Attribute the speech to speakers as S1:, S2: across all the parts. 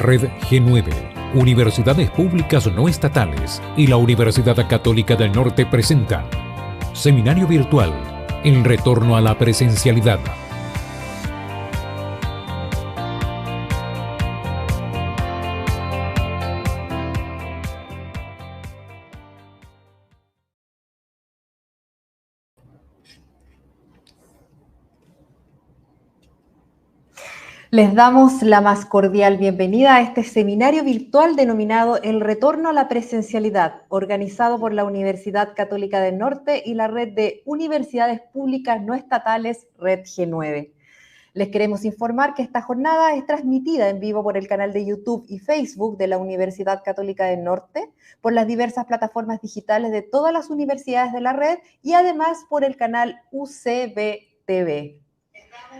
S1: Red G9, Universidades Públicas No Estatales y la Universidad Católica del Norte presentan Seminario Virtual, el retorno a la presencialidad.
S2: Les damos la más cordial bienvenida a este seminario virtual denominado El Retorno a la Presencialidad, organizado por la Universidad Católica del Norte y la Red de Universidades Públicas No Estatales, Red G9. Les queremos informar que esta jornada es transmitida en vivo por el canal de YouTube y Facebook de la Universidad Católica del Norte, por las diversas plataformas digitales de todas las universidades de la red y además por el canal UCB TV.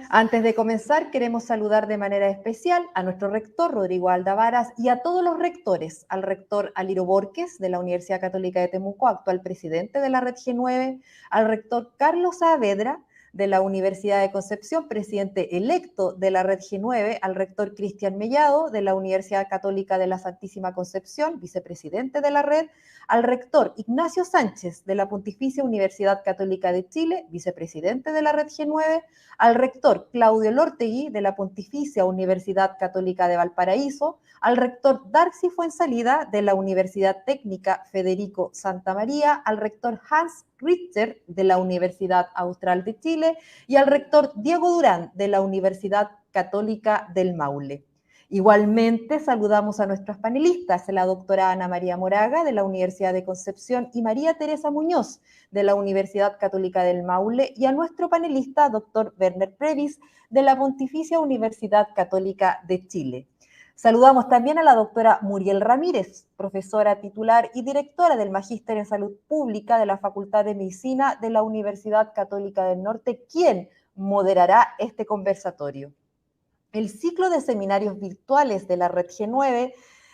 S2: Antes de comenzar, queremos saludar de manera especial a nuestro rector, Rodrigo Alda Varas, y a todos los rectores, al rector Aliro Borges, de la Universidad Católica de Temuco, actual presidente de la Red G9, al rector Carlos Saavedra, de la Universidad de Concepción, presidente electo de la Red G9, al rector Cristian Mellado, de la Universidad Católica de la Santísima Concepción, vicepresidente de la Red, al rector Ignacio Sánchez, de la Pontificia Universidad Católica de Chile, vicepresidente de la Red G9, al rector Claudio Lortegui, de la Pontificia Universidad Católica de Valparaíso, al rector Darcy Fuensalida, de la Universidad Técnica Federico Santa María, al rector Hans Richter, de la Universidad Austral de Chile, y al rector Diego Durán, de la Universidad Católica del Maule. Igualmente saludamos a nuestras panelistas, la doctora Ana María Moraga, de la Universidad de Concepción, y María Teresa Muñoz, de la Universidad Católica del Maule, y a nuestro panelista, doctor Werner Previs, de la Pontificia Universidad Católica de Chile. Saludamos también a la doctora Muriel Ramírez, profesora titular y directora del Magíster en Salud Pública de la Facultad de Medicina de la Universidad Católica del Norte, quien moderará este conversatorio. El ciclo de seminarios virtuales de la Red G9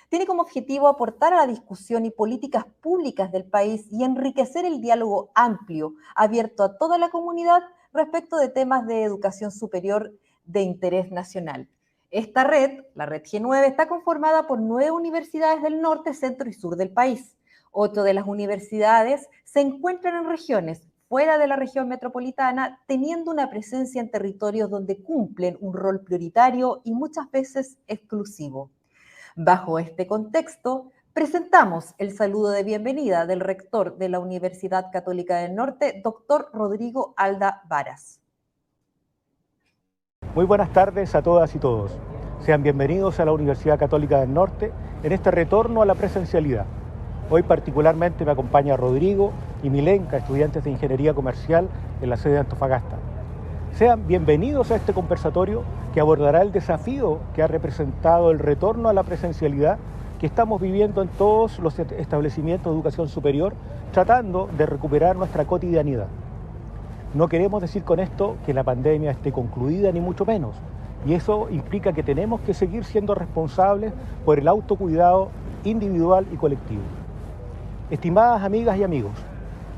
S2: tiene como objetivo aportar a la discusión y políticas públicas del país y enriquecer el diálogo amplio, abierto a toda la comunidad respecto de temas de educación superior de interés nacional. Esta red, la Red G9, está conformada por 9 universidades del norte, centro y sur del país. 8 de las universidades se encuentran en regiones fuera de la región metropolitana, teniendo una presencia en territorios donde cumplen un rol prioritario y muchas veces exclusivo. Bajo este contexto, presentamos el saludo de bienvenida del rector de la Universidad Católica del Norte, doctor Rodrigo Alda Varas.
S3: Muy buenas tardes a todas y todos. Sean bienvenidos a la Universidad Católica del Norte en este retorno a la presencialidad. Hoy particularmente me acompaña Rodrigo y Milenka, estudiantes de Ingeniería Comercial en la sede de Antofagasta. Sean bienvenidos a este conversatorio que abordará el desafío que ha representado el retorno a la presencialidad que estamos viviendo en todos los establecimientos de educación superior, tratando de recuperar nuestra cotidianidad. No queremos decir con esto que la pandemia esté concluida, ni mucho menos, y eso implica que tenemos que seguir siendo responsables por el autocuidado individual y colectivo. Estimadas amigas y amigos,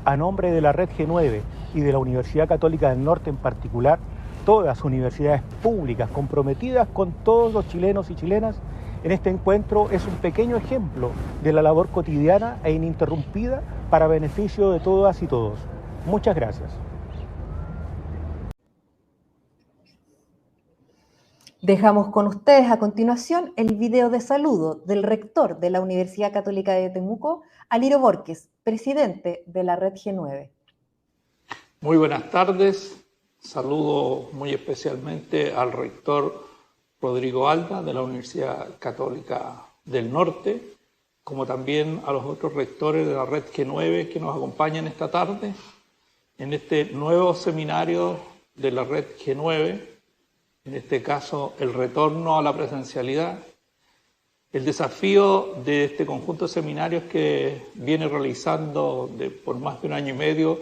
S3: a nombre de la Red G9 y de la Universidad Católica del Norte en particular, todas universidades públicas comprometidas con todos los chilenos y chilenas, en este encuentro es un pequeño ejemplo de la labor cotidiana e ininterrumpida para beneficio de todas y todos. Muchas gracias.
S2: Dejamos con ustedes a continuación el video de saludo del rector de la Universidad Católica de Temuco, Aliro Borges, presidente de la Red G9.
S4: Muy buenas tardes. Saludo muy especialmente al rector Rodrigo Alda de la Universidad Católica del Norte, como también a los otros rectores de la Red G9 que nos acompañan esta tarde en este nuevo seminario de la Red G9. En este caso, el retorno a la presencialidad. El desafío de este conjunto de seminarios que viene realizando por más de 1 año y medio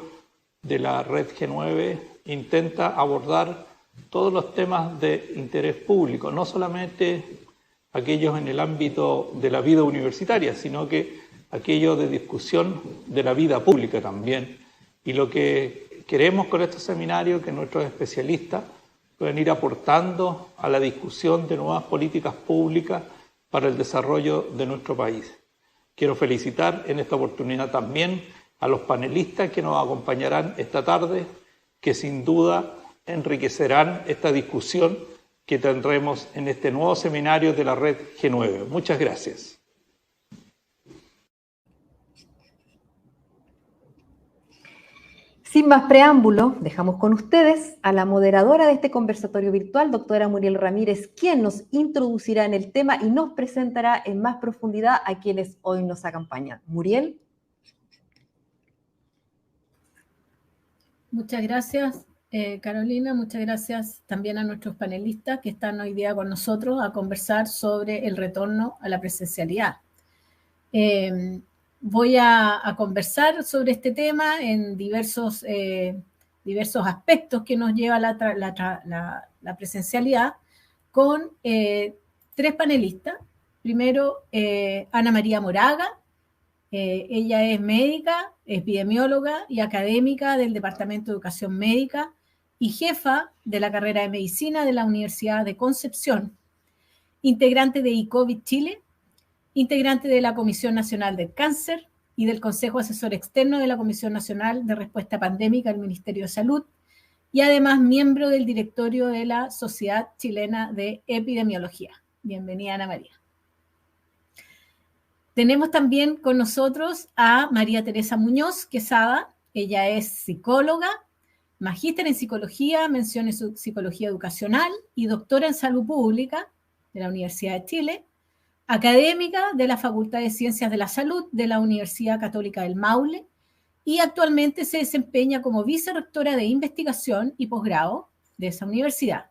S4: de la Red G9 intenta abordar todos los temas de interés público, no solamente aquellos en el ámbito de la vida universitaria, sino que aquellos de discusión de la vida pública también. Y lo que queremos con estos seminarios es que nuestros especialistas pueden ir aportando a la discusión de nuevas políticas públicas para el desarrollo de nuestro país. Quiero felicitar en esta oportunidad también a los panelistas que nos acompañarán esta tarde, que sin duda enriquecerán esta discusión que tendremos en este nuevo seminario de la Red G9. Muchas gracias.
S2: Sin más preámbulo, dejamos con ustedes a la moderadora de este conversatorio virtual, doctora Muriel Ramírez, quien nos introducirá en el tema y nos presentará en más profundidad a quienes hoy nos acompañan. Muriel.
S5: Muchas gracias, Carolina. Muchas gracias también a nuestros panelistas que están hoy día con nosotros a conversar sobre el retorno a la presencialidad. Voy a conversar sobre este tema en diversos aspectos que nos lleva la presencialidad con tres panelistas. Primero, Ana María Moraga. Ella es médica, epidemióloga y académica del Departamento de Educación Médica y jefa de la carrera de Medicina de la Universidad de Concepción, integrante de ICOVID Chile, integrante de la Comisión Nacional del Cáncer y del Consejo Asesor Externo de la Comisión Nacional de Respuesta Pandémica del Ministerio de Salud, y además miembro del directorio de la Sociedad Chilena de Epidemiología. Bienvenida, Ana María. Tenemos también con nosotros a María Teresa Muñoz Quesada. Ella es psicóloga, magíster en psicología, mención en psicología educacional y doctora en salud pública de la Universidad de Chile, académica de la Facultad de Ciencias de la Salud de la Universidad Católica del Maule y actualmente se desempeña como vicerrectora de investigación y posgrado de esa universidad.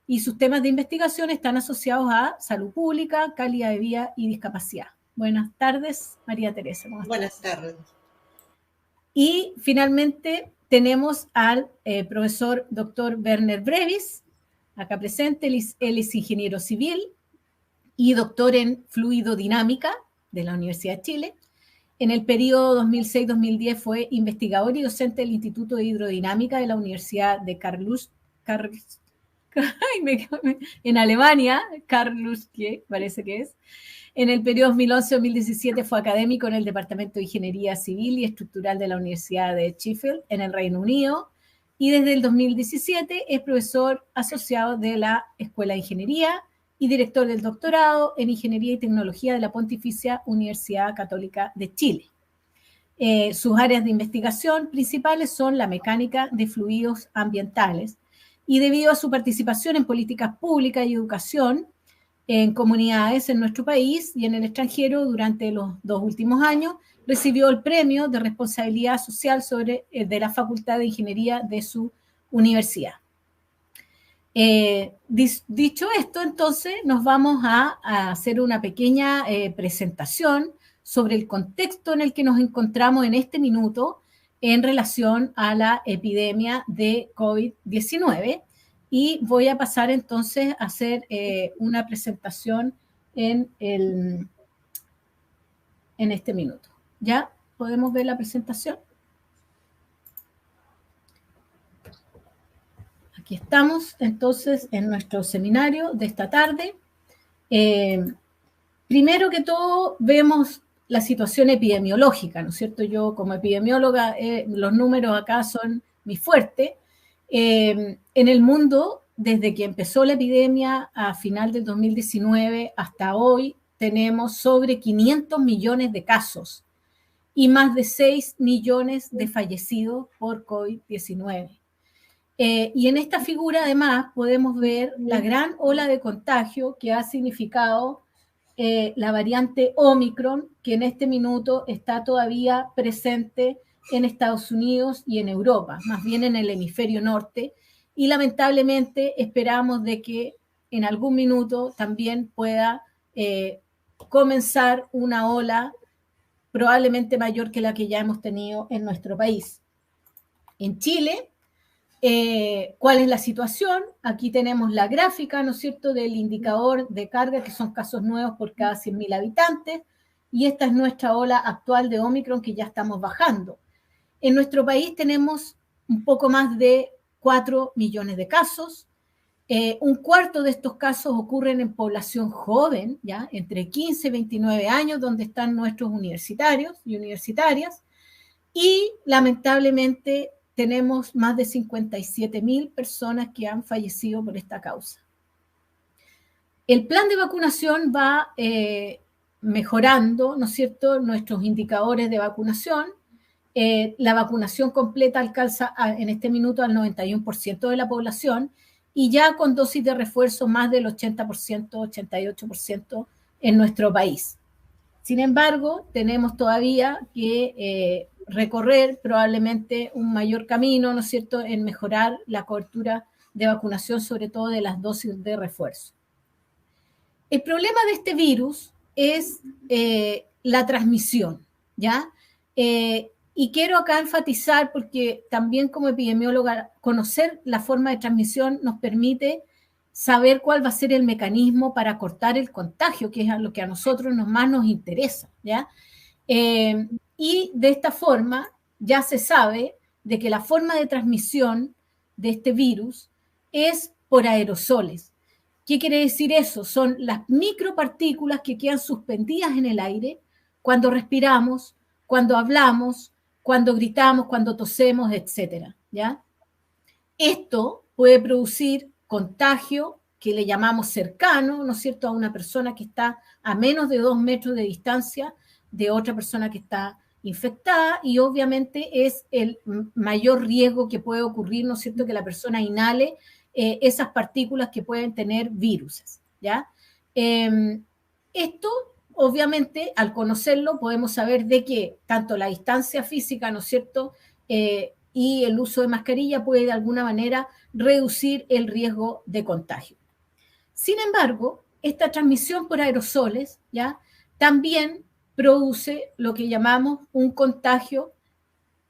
S5: Y sus temas de investigación están asociados a salud pública, calidad de vida y discapacidad. Buenas tardes, María Teresa.
S6: Buenas tardes.
S5: Y finalmente tenemos al profesor Dr. Werner Brevis, acá presente. Él es ingeniero civil y doctor en fluidodinámica de la Universidad de Chile. En el periodo 2006-2010 fue investigador y docente del Instituto de Hidrodinámica de la Universidad de en Alemania, Karlsruhe, parece que es. En el periodo 2011-2017 fue académico en el Departamento de Ingeniería Civil y Estructural de la Universidad de Sheffield, en el Reino Unido, y desde el 2017 es profesor asociado de la Escuela de Ingeniería y director del doctorado en Ingeniería y Tecnología de la Pontificia Universidad Católica de Chile. Sus áreas de investigación principales son la mecánica de fluidos ambientales, y debido a su participación en políticas públicas y educación en comunidades en nuestro país y en el extranjero durante los 2 últimos años, recibió el premio de responsabilidad social de la Facultad de Ingeniería de su universidad. Dicho esto, entonces nos vamos a hacer una pequeña presentación sobre el contexto en el que nos encontramos en este minuto en relación a la epidemia de COVID-19. Y voy a pasar entonces a hacer una presentación en este minuto. ¿Ya podemos ver la presentación? Aquí estamos entonces en nuestro seminario de esta tarde. Primero que todo vemos la situación epidemiológica, ¿no es cierto? Yo como epidemióloga, los números acá son mi fuerte. En el mundo, desde que empezó la epidemia a final del 2019 hasta hoy, tenemos sobre 500 millones de casos y más de 6 millones de fallecidos por COVID-19. Y en esta figura, además, podemos ver la gran ola de contagio que ha significado la variante Omicron, que en este minuto está todavía presente en Estados Unidos y en Europa, más bien en el hemisferio norte, y lamentablemente esperamos de que en algún minuto también pueda comenzar una ola probablemente mayor que la que ya hemos tenido en nuestro país. En Chile, ¿cuál es la situación? Aquí tenemos la gráfica, ¿no es cierto?, del indicador de carga, que son casos nuevos por cada 100.000 habitantes, y esta es nuestra ola actual de Omicron que ya estamos bajando. En nuestro país tenemos un poco más de 4 millones de casos, Un cuarto de estos casos ocurren en población joven, ¿ya? Entre 15 y 29 años, donde están nuestros universitarios y universitarias, y lamentablemente tenemos más de 57.000 personas que han fallecido por esta causa. El plan de vacunación va mejorando, ¿no es cierto?, nuestros indicadores de vacunación. La vacunación completa alcanza en este minuto al 91% de la población y ya con dosis de refuerzo más del 80%, 88% en nuestro país. Sin embargo, tenemos todavía que recorrer probablemente un mayor camino, ¿no es cierto?, en mejorar la cobertura de vacunación, sobre todo de las dosis de refuerzo. El problema de este virus es la transmisión, ¿ya? Y quiero acá enfatizar, porque también como epidemióloga, conocer la forma de transmisión nos permite saber cuál va a ser el mecanismo para cortar el contagio, que es lo que a nosotros más nos interesa, ¿ya? Y de esta forma ya se sabe de que la forma de transmisión de este virus es por aerosoles. ¿Qué quiere decir eso? Son las micropartículas que quedan suspendidas en el aire cuando respiramos, cuando hablamos, cuando gritamos, cuando tosemos, etcétera, ¿ya? Esto puede producir contagio que le llamamos cercano, ¿no es cierto?, a una persona que está a menos de 2 metros de distancia de otra persona que está infectada, y obviamente es el mayor riesgo que puede ocurrir, ¿no es cierto?, que la persona inhale esas partículas que pueden tener viruses, ¿ya? Esto, obviamente, al conocerlo, podemos saber de que tanto la distancia física, ¿no es cierto?, y el uso de mascarilla puede de alguna manera reducir el riesgo de contagio. Sin embargo, esta transmisión por aerosoles, ¿ya?, también produce lo que llamamos un contagio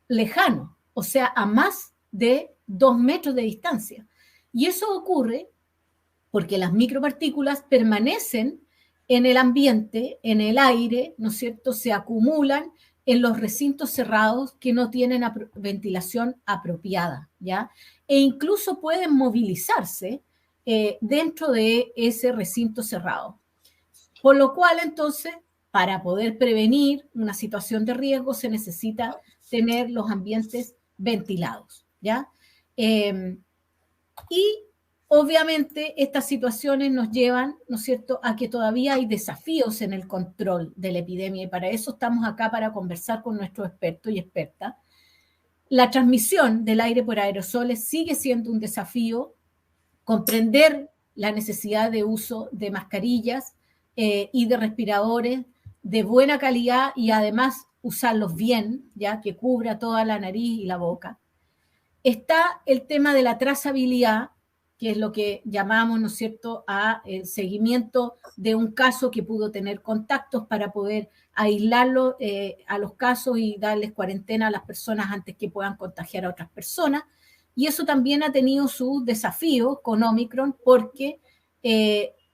S5: lejano, o sea, a más de 2 metros de distancia. Y eso ocurre porque las micropartículas permanecen en el ambiente, en el aire, ¿no es cierto?, se acumulan en los recintos cerrados que no tienen ventilación apropiada, ¿ya? E incluso pueden movilizarse dentro de ese recinto cerrado. Por lo cual, entonces, para poder prevenir una situación de riesgo se necesita tener los ambientes ventilados, ¿ya? Y obviamente estas situaciones nos llevan, ¿no es cierto?, a que todavía hay desafíos en el control de la epidemia, y para eso estamos acá, para conversar con nuestros expertos y expertas. La transmisión del aire por aerosoles sigue siendo un desafío. Comprender la necesidad de uso de mascarillas y de respiradores de buena calidad, y además usarlos bien, ya que cubra toda la nariz y la boca. Está el tema de la trazabilidad, que es lo que llamamos, ¿no es cierto?, a el seguimiento de un caso que pudo tener contactos para poder aislarlo a los casos y darles cuarentena a las personas antes que puedan contagiar a otras personas. Y eso también ha tenido sus desafíos con Omicron, porque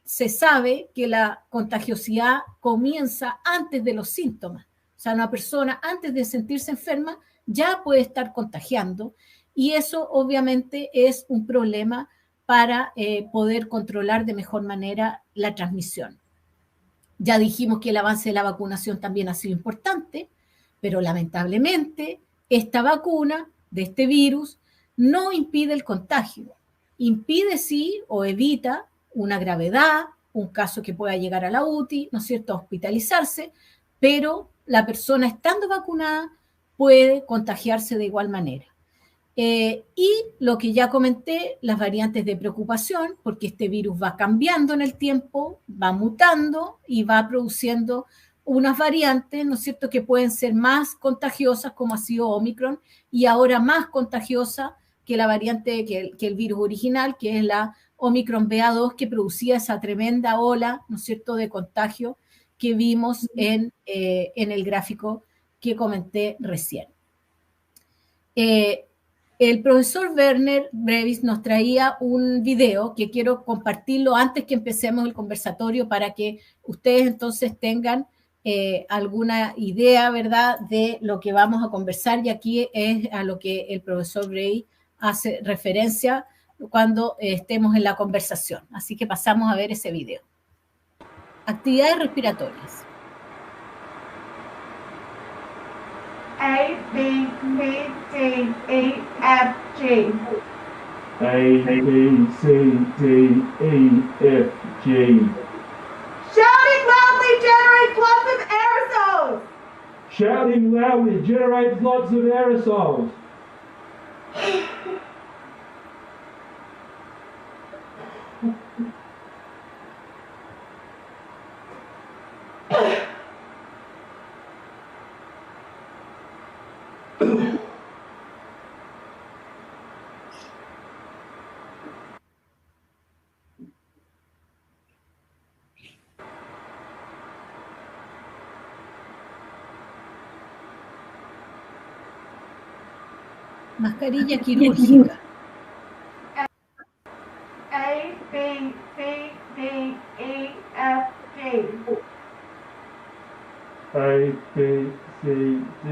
S5: se sabe que la contagiosidad comienza antes de los síntomas. O sea, una persona antes de sentirse enferma ya puede estar contagiando, y eso obviamente es un problema para poder controlar de mejor manera la transmisión. Ya dijimos que el avance de la vacunación también ha sido importante, pero lamentablemente esta vacuna de este virus no impide el contagio. Impide sí, o evita una gravedad, un caso que pueda llegar a la UTI, ¿no es cierto?, a hospitalizarse, pero la persona estando vacunada puede contagiarse de igual manera. Y lo que ya comenté, las variantes de preocupación, porque este virus va cambiando en el tiempo, va mutando y va produciendo unas variantes, ¿no es cierto?, que pueden ser más contagiosas, como ha sido Omicron, y ahora más contagiosa que la variante, que el virus original, que es la Omicron BA2, que producía esa tremenda ola, ¿no es cierto?, de contagio que vimos en el gráfico que comenté recién. El profesor Werner Brevis nos traía un video que quiero compartirlo antes que empecemos el conversatorio, para que ustedes entonces tengan alguna idea, ¿verdad?, de lo que vamos a conversar, y aquí es a lo que el profesor Brevis hace referencia cuando estemos en la conversación. Así que pasamos a ver ese video. Actividades respiratorias.
S6: A, B, C, D, E, F, G.
S7: A, B, C, D, E, F, G.
S6: Shouting loudly generates lots of aerosols.
S7: Shouting loudly generates lots of aerosols.
S5: Mascarilla quirúrgica.
S6: A, B, C, D, E, F, G.
S7: A, B, C, D,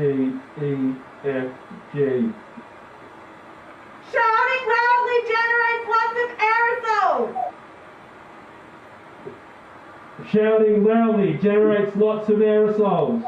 S7: E, F, G.
S6: Shouting loudly generates lots of aerosols.
S7: Shouting loudly generates lots of aerosols.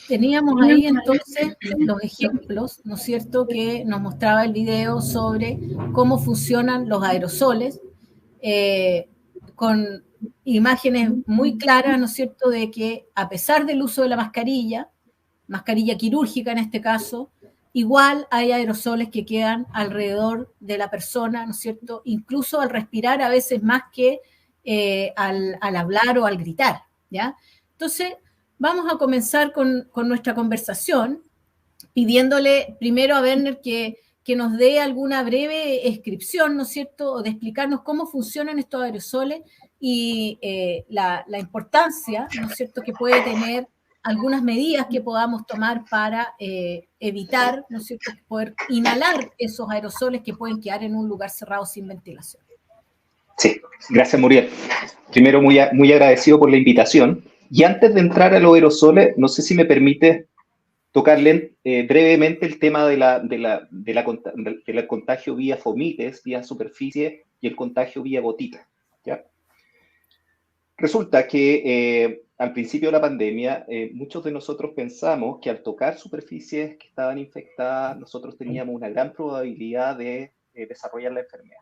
S5: Teníamos ahí entonces los ejemplos, ¿no es cierto?, que nos mostraba el video sobre cómo funcionan los aerosoles, con imágenes muy claras, ¿no es cierto?, de que a pesar del uso de la mascarilla quirúrgica en este caso, igual hay aerosoles que quedan alrededor de la persona, ¿no es cierto?, incluso al respirar a veces más que al hablar o al gritar, ¿ya? Entonces, vamos a comenzar con nuestra conversación, pidiéndole primero a Werner que nos dé alguna breve descripción, ¿no es cierto?, o de explicarnos cómo funcionan estos aerosoles y la importancia, ¿no es cierto?, que puede tener algunas medidas que podamos tomar para evitar, ¿no es cierto?, poder inhalar esos aerosoles que pueden quedar en un lugar cerrado sin ventilación.
S8: Sí, gracias, Muriel. Primero, muy agradecido por la invitación. Y antes de entrar a los aerosoles, no sé si me permite tocarle brevemente el tema del contagio vía fomites, vía superficie, y el contagio vía gotita, ¿ya? Resulta que al principio de la pandemia, muchos de nosotros pensamos que al tocar superficies que estaban infectadas, nosotros teníamos una gran probabilidad de desarrollar la enfermedad.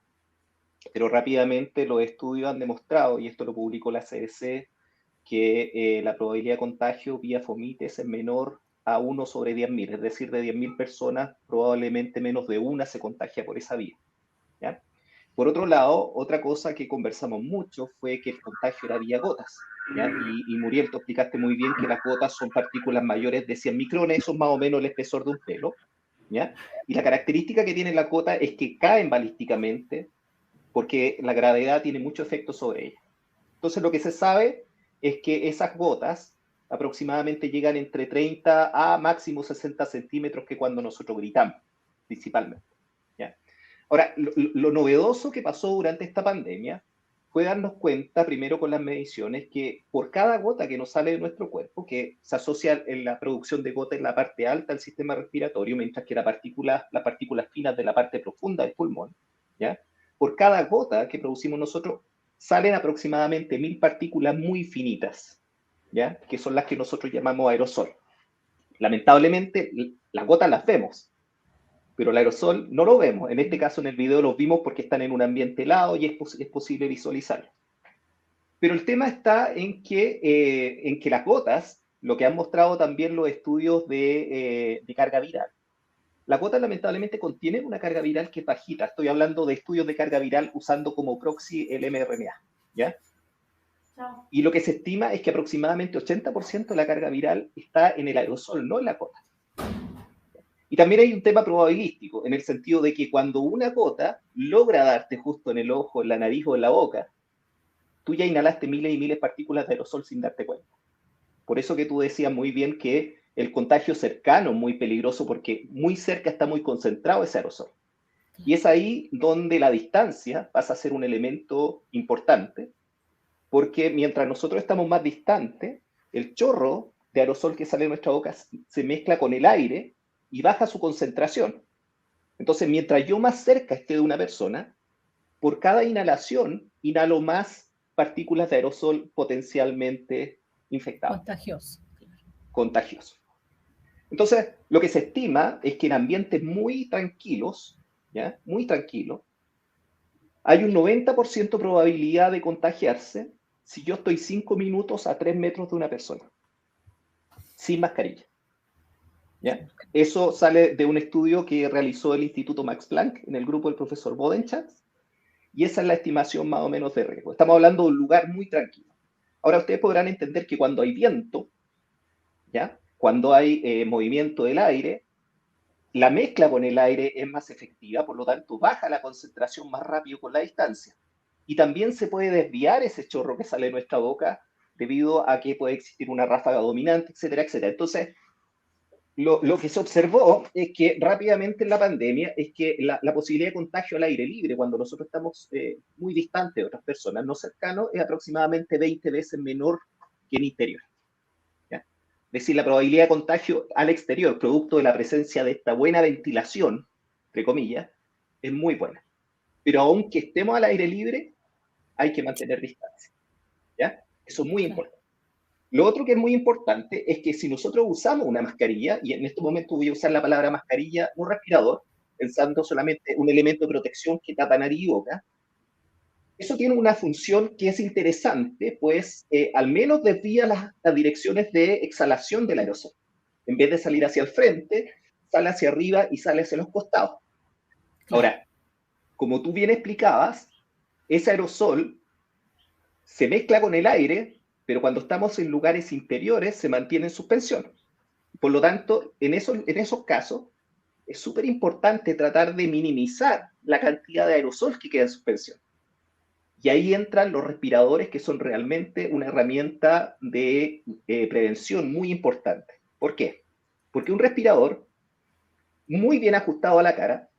S8: Pero rápidamente los estudios han demostrado, y esto lo publicó la CDC, que la probabilidad de contagio vía fomites es menor a 1 sobre 10.000, es decir, de 10.000 personas, probablemente menos de una se contagia por esa vía, ¿ya? Por otro lado, otra cosa que conversamos mucho fue que el contagio era vía gotas, ¿ya? Y Muriel, tú explicaste muy bien que las gotas son partículas mayores de 100 micrones, eso es más o menos el espesor de un pelo, ¿ya? Y la característica que tienen las gotas es que caen balísticamente porque la gravedad tiene mucho efecto sobre ellas. Entonces, lo que se sabe es que esas gotas aproximadamente llegan entre 30 a máximo 60 centímetros que cuando nosotros gritamos, principalmente, ¿ya? Ahora, lo novedoso que pasó durante esta pandemia fue darnos cuenta, primero con las mediciones, que por cada gota que nos sale de nuestro cuerpo, que se asocia en la producción de gota en la parte alta del sistema respiratorio, mientras que las partículas finas de la parte profunda del pulmón, ¿ya? Por cada gota que producimos nosotros, salen aproximadamente 1000 partículas muy finitas, ¿ya? Que son las que nosotros llamamos aerosol. Lamentablemente, las gotas las vemos, pero el aerosol no lo vemos. En este caso, en el video los vimos porque están en un ambiente helado y es posible visualizarlo. Pero el tema está en que las gotas, lo que han mostrado también los estudios de carga viral, las gotas lamentablemente contienen una carga viral que es bajita. Estoy hablando de estudios de carga viral usando como proxy el mRNA, ¿ya? Y lo que se estima es que aproximadamente 80% de la carga viral está en el aerosol, no en la gota. Y también hay un tema probabilístico, en el sentido de que cuando una gota logra darte justo en el ojo, en la nariz o en la boca, tú ya inhalaste miles y miles de partículas de aerosol sin darte cuenta. Por eso que tú decías muy bien que el contagio cercano es muy peligroso, porque muy cerca está muy concentrado ese aerosol. Y es ahí donde la distancia pasa a ser un elemento importante, porque mientras nosotros estamos más distantes, el chorro de aerosol que sale de nuestra boca se mezcla con el aire y baja su concentración. Entonces, mientras yo más cerca esté de una persona, por cada inhalación, inhalo más partículas de aerosol potencialmente infectadas. Contagioso. Entonces, lo que se estima es que en ambientes muy tranquilos, ¿ya? Muy tranquilos, hay un 90% probabilidad de contagiarse si yo estoy 5 minutos a 3 metros de una persona, sin mascarilla. ¿Ya? Eso sale de un estudio que realizó el Instituto Max Planck en el grupo del profesor Bodenschatz, y esa es la estimación más o menos de riesgo. Estamos hablando de un lugar muy tranquilo. Ahora, ustedes podrán entender que cuando hay viento, ¿ya? Cuando hay movimiento del aire, la mezcla con el aire es más efectiva, por lo tanto baja la concentración más rápido con la distancia. Y también se puede desviar ese chorro que sale de nuestra boca debido a que puede existir una ráfaga dominante, etcétera, etcétera. Entonces, lo que se observó es que rápidamente en la pandemia es que la posibilidad de contagio al aire libre, cuando nosotros estamos muy distantes de otras personas, no cercanos, es aproximadamente 20 veces menor que en interior. Es decir, la probabilidad de contagio al exterior, producto de la presencia de esta buena ventilación, entre comillas, es muy buena. Pero aunque estemos al aire libre, hay que mantener distancia. ¿Ya? Eso es muy importante. Lo otro que es muy importante es que si nosotros usamos una mascarilla, y en este momento voy a usar la palabra mascarilla, un respirador, pensando solamente un elemento de protección que tapa nariz y boca, eso tiene una función que es interesante, pues al menos desvía las direcciones de exhalación del aerosol. En vez de salir hacia el frente, sale hacia arriba y sale hacia los costados. Ahora, como tú bien explicabas, ese aerosol se mezcla con el aire, pero cuando estamos en lugares interiores se mantiene en suspensión. Por lo tanto, en esos casos, es súper importante tratar de minimizar la cantidad de aerosol que queda en suspensión. Y ahí entran los respiradores, que son realmente una herramienta de prevención muy importante. ¿Por qué? Porque un respirador muy bien ajustado a la cara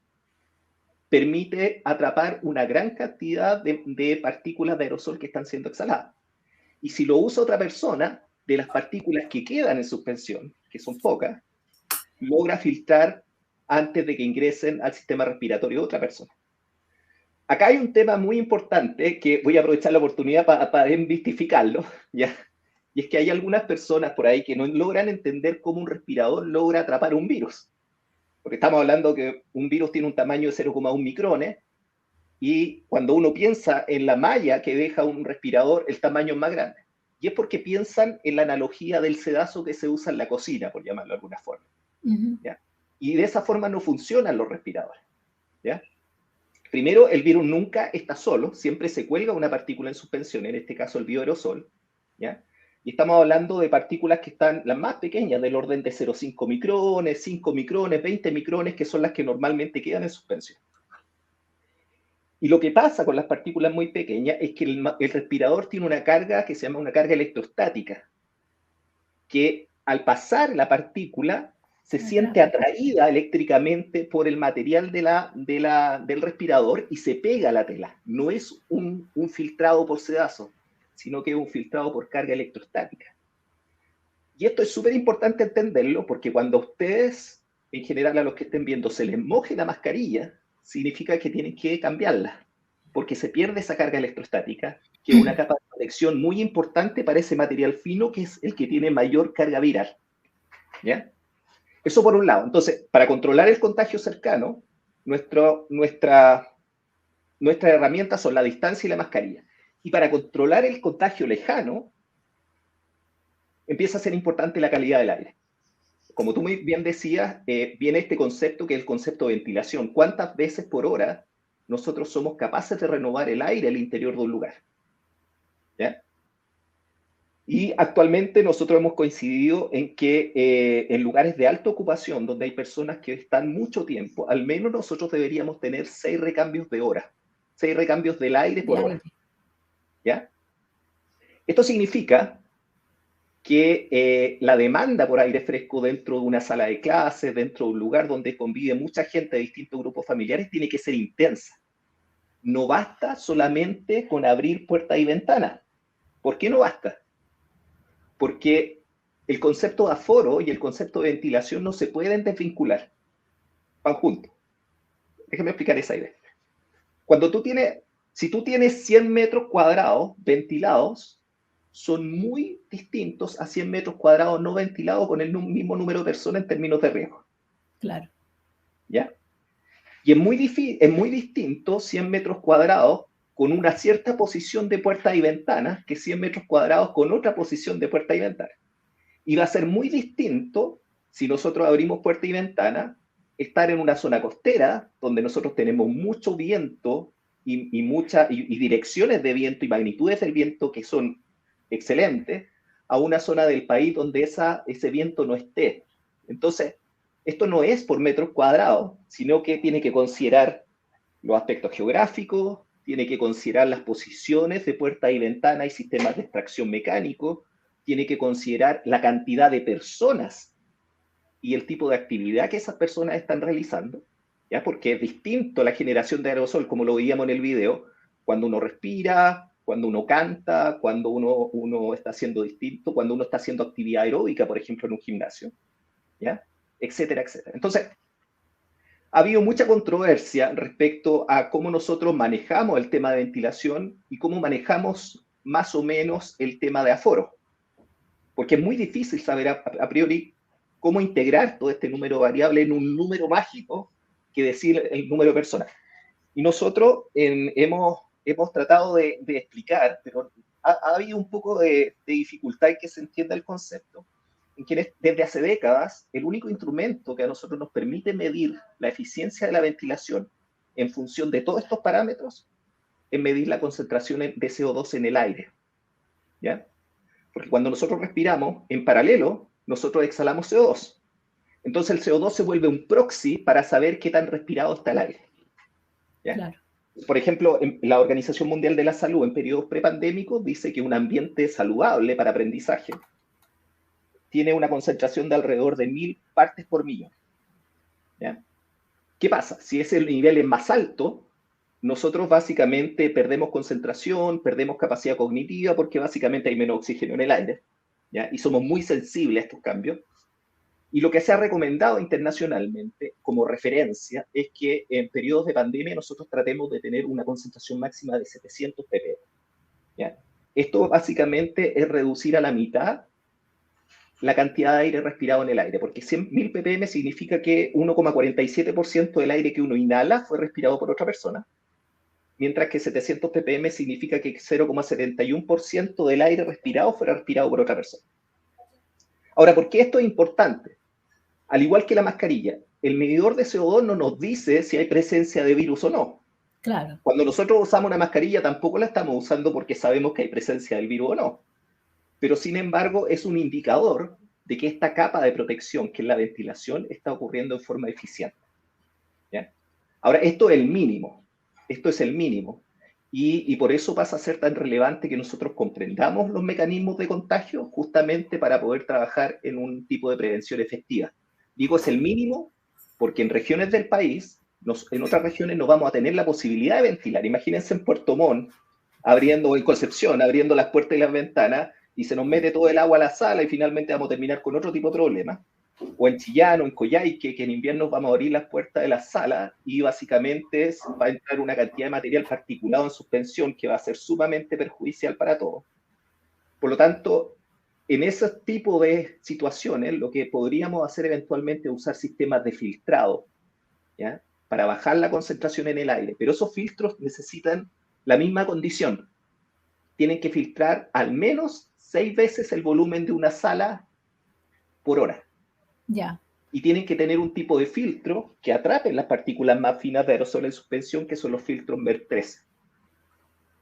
S8: permite atrapar una gran cantidad de partículas de aerosol que están siendo exhaladas. Y si lo usa otra persona, de las partículas que quedan en suspensión, que son pocas, logra filtrar antes de que ingresen al sistema respiratorio de otra persona. Acá hay un tema muy importante que voy a aprovechar la oportunidad para desmistificarlo, ¿ya? Y es que hay algunas personas por ahí que no logran entender cómo un respirador logra atrapar un virus. Porque estamos hablando que un virus tiene un tamaño de 0,1 micrones, y cuando uno piensa en la malla que deja un respirador, el tamaño es más grande. Y es porque piensan en la analogía del sedazo que se usa en la cocina, por llamarlo de alguna forma. ¿Ya? Y de esa forma no funcionan los respiradores. ¿Ya? Primero, el virus nunca está solo, siempre se cuelga una partícula en suspensión, en este caso el bioaerosol, ¿ya? Y estamos hablando de partículas que están las más pequeñas, del orden de 0,5 micrones, 5 micrones, 20 micrones, que son las que normalmente quedan en suspensión. Y lo que pasa con las partículas muy pequeñas es que el respirador tiene una carga que se llama una carga electrostática, que al pasar la partícula se siente atraída eléctricamente por el material del respirador y se pega a la tela. No es un filtrado por sedazo, sino que es un filtrado por carga electrostática. Y esto es súper importante entenderlo, porque cuando a ustedes, en general a los que estén viendo, se les moje la mascarilla, significa que tienen que cambiarla, porque se pierde esa carga electrostática, que es una capa de protección muy importante para ese material fino que es el que tiene mayor carga viral. ¿Ya? Eso por un lado. Entonces, para controlar el contagio cercano, nuestras herramientas son la distancia y la mascarilla. Y para controlar el contagio lejano, empieza a ser importante la calidad del aire. Como tú muy bien decías, viene este concepto que es el concepto de ventilación. ¿Cuántas veces por hora nosotros somos capaces de renovar el aire al interior de un lugar? ¿Ya? Y actualmente nosotros hemos coincidido en que en lugares de alta ocupación, donde hay personas que están mucho tiempo, al menos nosotros deberíamos tener 6 recambios de hora, 6 recambios del aire por hora. ¿Ya? Esto significa que la demanda por aire fresco dentro de una sala de clases, dentro de un lugar donde convive mucha gente de distintos grupos familiares, tiene que ser intensa. No basta solamente con abrir puertas y ventanas. ¿Por qué no basta? Porque el concepto de aforo y el concepto de ventilación no se pueden desvincular. Van juntos. Déjame explicar esa idea. Si tú tienes 100 metros cuadrados ventilados, son muy distintos a 100 metros cuadrados no ventilados con el mismo número de personas en términos de riesgo.
S5: Claro.
S8: ¿Ya? Y es muy distinto 100 metros cuadrados con una cierta posición de puertas y ventanas que 100 metros cuadrados con otra posición de puertas y ventanas. Y va a ser muy distinto si nosotros abrimos puertas y ventanas, estar en una zona costera donde nosotros tenemos mucho viento y direcciones de viento y magnitudes del viento que son excelentes, a una zona del país donde ese viento no esté. Entonces, esto no es por metros cuadrados, sino que tiene que considerar los aspectos geográficos, tiene que considerar las posiciones de puerta y ventana y sistemas de extracción mecánico, tiene que considerar la cantidad de personas y el tipo de actividad que esas personas están realizando, ¿ya? Porque es distinto la generación de aerosol, como lo veíamos en el video, cuando uno respira, cuando uno canta, cuando uno está haciendo distinto, cuando uno está haciendo actividad aeróbica, por ejemplo, en un gimnasio, ¿ya? Etcétera, etcétera. Entonces, ha habido mucha controversia respecto a cómo nosotros manejamos el tema de ventilación y cómo manejamos más o menos el tema de aforo. Porque es muy difícil saber a priori cómo integrar todo este número variable en un número mágico que decir el número de personas. Y nosotros hemos tratado de explicar, pero ha habido un poco de dificultad en que se entienda el concepto, en que desde hace décadas el único instrumento que a nosotros nos permite medir la eficiencia de la ventilación en función de todos estos parámetros es medir la concentración de CO2 en el aire. ¿Ya? Porque cuando nosotros respiramos, en paralelo, nosotros exhalamos CO2. Entonces el CO2 se vuelve un proxy para saber qué tan respirado está el aire. ¿Ya? Claro. Por ejemplo, la Organización Mundial de la Salud en periodos prepandémicos dice que un ambiente saludable para aprendizaje tiene una concentración de alrededor de 1000 partes por millón. ¿Ya? ¿Qué pasa? Si ese nivel es más alto, nosotros básicamente perdemos concentración, perdemos capacidad cognitiva, porque básicamente hay menos oxígeno en el aire, ¿ya? Y somos muy sensibles a estos cambios. Y lo que se ha recomendado internacionalmente como referencia es que en periodos de pandemia nosotros tratemos de tener una concentración máxima de 700 ppm. ¿Ya? Esto básicamente es reducir a la mitad la cantidad de aire respirado en el aire, porque 100.000 ppm significa que 1,47% del aire que uno inhala fue respirado por otra persona, mientras que 700 ppm significa que 0,71% del aire respirado fuera respirado por otra persona. Ahora, ¿por qué esto es importante? Al igual que la mascarilla, el medidor de CO2 no nos dice si hay presencia de virus o no.
S5: Claro.
S8: Cuando nosotros usamos una mascarilla, tampoco la estamos usando porque sabemos que hay presencia del virus o no. Pero, sin embargo, es un indicador de que esta capa de protección, que es la ventilación, está ocurriendo en forma eficiente. ¿Ya? Ahora, esto es el mínimo. Esto es el mínimo. Y por eso pasa a ser tan relevante que nosotros comprendamos los mecanismos de contagio justamente para poder trabajar en un tipo de prevención efectiva. Digo, es el mínimo porque en regiones del país, en otras regiones no vamos a tener la posibilidad de ventilar. Imagínense en Puerto Montt, o en Concepción, abriendo las puertas y las ventanas, y se nos mete todo el agua a la sala y finalmente vamos a terminar con otro tipo de problema. o en Chillán o en Coyhaique, que en invierno vamos a abrir las puertas de las salas y básicamente va a entrar una cantidad de material particulado en suspensión que va a ser sumamente perjudicial para todos. Por lo tanto, en ese tipo de situaciones, lo que podríamos hacer eventualmente es usar sistemas de filtrado, ¿ya? Para bajar la concentración en el aire. Pero esos filtros necesitan la misma condición. Tienen que filtrar al menos 6 veces el volumen de una sala por hora.
S5: Ya.
S8: Y tienen que tener un tipo de filtro que atrape las partículas más finas de aerosol en suspensión, que son los filtros MER 13.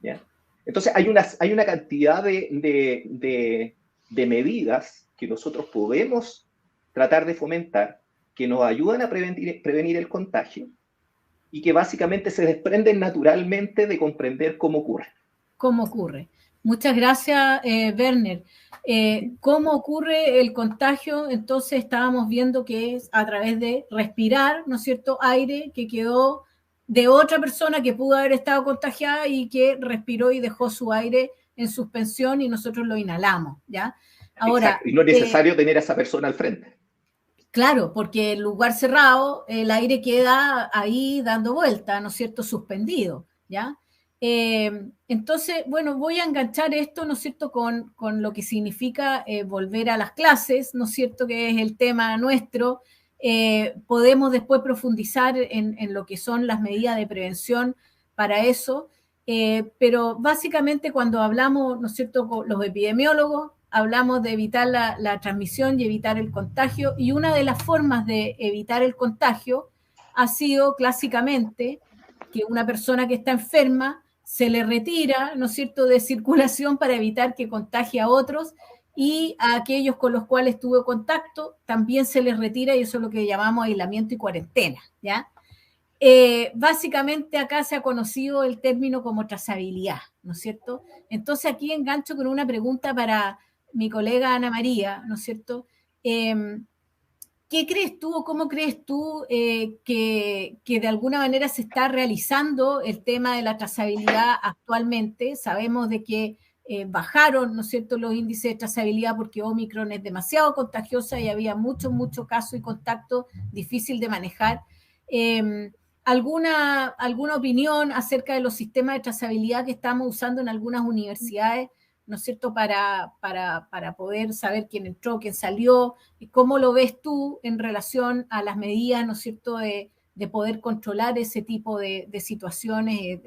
S8: ¿Ya? Entonces, hay una cantidad de medidas que nosotros podemos tratar de fomentar, que nos ayudan a prevenir el contagio y que básicamente se desprenden naturalmente de comprender cómo ocurre.
S5: ¿Cómo ocurre? Muchas gracias, Werner. ¿Cómo ocurre el contagio? Entonces estábamos viendo que es a través de respirar, ¿no es cierto?, aire que quedó de otra persona que pudo haber estado contagiada y que respiró y dejó su aire en suspensión y nosotros lo inhalamos, ¿ya? Ahora,
S8: exacto. Y no es necesario tener a esa persona al frente.
S5: Claro, porque en lugar cerrado, el aire queda ahí dando vuelta, ¿no es cierto?, suspendido, ¿ya? Entonces, bueno, voy a enganchar esto, ¿no es cierto?, con lo que significa volver a las clases, ¿no es cierto?, que es el tema nuestro. Podemos después profundizar en lo que son las medidas de prevención para eso, pero básicamente cuando hablamos, ¿no es cierto?, con los epidemiólogos, hablamos de evitar la transmisión y evitar el contagio, y una de las formas de evitar el contagio ha sido clásicamente que una persona que está enferma se le retira, ¿no es cierto?, de circulación para evitar que contagie a otros, y a aquellos con los cuales tuvo contacto también se les retira, y eso es lo que llamamos aislamiento y cuarentena, ¿ya? Básicamente acá se ha conocido el término como trazabilidad, ¿no es cierto? Entonces aquí engancho con una pregunta para mi colega Ana María, ¿no es cierto? ¿Qué crees tú o cómo crees tú que de alguna manera se está realizando el tema de la trazabilidad actualmente? Sabemos de que bajaron, ¿no es cierto?, los índices de trazabilidad porque Omicron es demasiado contagiosa y había mucho caso y contacto difícil de manejar. ¿Alguna opinión acerca de los sistemas de trazabilidad que estamos usando en algunas universidades, ¿no es cierto?, para poder saber quién entró, quién salió? ¿Cómo lo ves tú en relación a las medidas, ¿no es cierto?, de poder controlar ese tipo de situaciones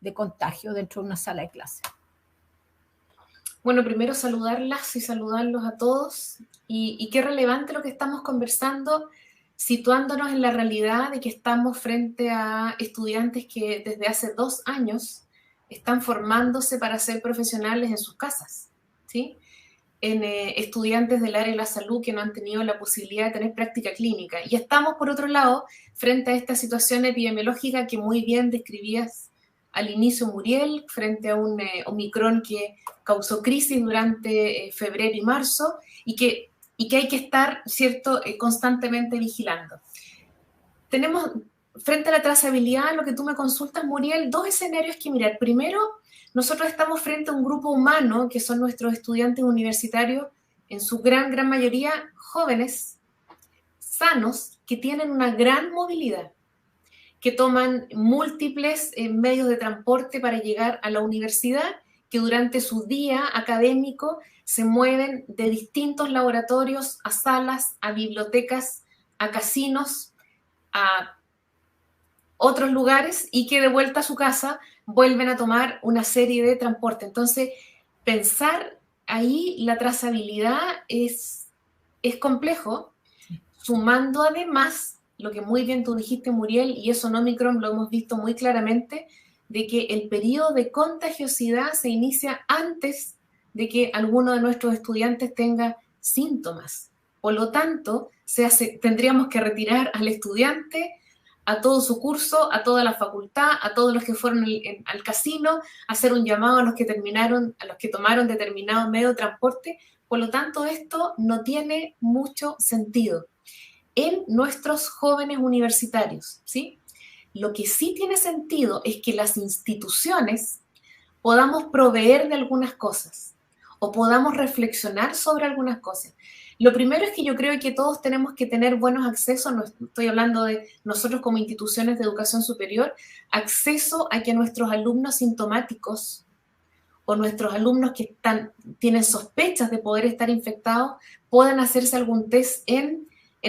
S5: de contagio dentro de una sala de clase?
S9: Bueno, primero saludarlas y saludarlos a todos. Y qué relevante lo que estamos conversando, situándonos en la realidad de que estamos frente a estudiantes que desde hace 2 años están formándose para ser profesionales en sus casas, ¿sí? En estudiantes del área de la salud que no han tenido la posibilidad de tener práctica clínica. Y estamos, por otro lado, frente a esta situación epidemiológica que muy bien describías al inicio, Muriel, frente a un Omicron que causó crisis durante febrero y marzo y que hay que estar, ¿cierto?, constantemente vigilando. Tenemos, frente a la trazabilidad, lo que tú me consultas, Muriel, 2 escenarios que mirar. Primero, nosotros estamos frente a un grupo humano que son nuestros estudiantes universitarios, en su gran mayoría jóvenes, sanos, que tienen una gran movilidad, que toman múltiples medios de transporte para llegar a la universidad, que durante su día académico se mueven de distintos laboratorios a salas, a bibliotecas, a casinos, a otros lugares, y que de vuelta a su casa vuelven a tomar una serie de transporte. Entonces, pensar ahí la trazabilidad es complejo, sumando además lo que muy bien tú dijiste, Muriel, y eso en Omicron lo hemos visto muy claramente, de que el periodo de contagiosidad se inicia antes de que alguno de nuestros estudiantes tenga síntomas. Por lo tanto, tendríamos que retirar al estudiante, a todo su curso, a toda la facultad, a todos los que fueron al casino, hacer un llamado a los que tomaron determinado medio de transporte. Por lo tanto, esto no tiene mucho sentido en nuestros jóvenes universitarios, ¿sí? Lo que sí tiene sentido es que las instituciones podamos proveer de algunas cosas. o podamos reflexionar sobre algunas cosas. Lo primero es que yo creo que todos tenemos que tener buenos accesos, no estoy hablando de nosotros como instituciones de educación superior, acceso a que nuestros alumnos sintomáticos o nuestros alumnos que tienen sospechas de poder estar infectados puedan hacerse algún test en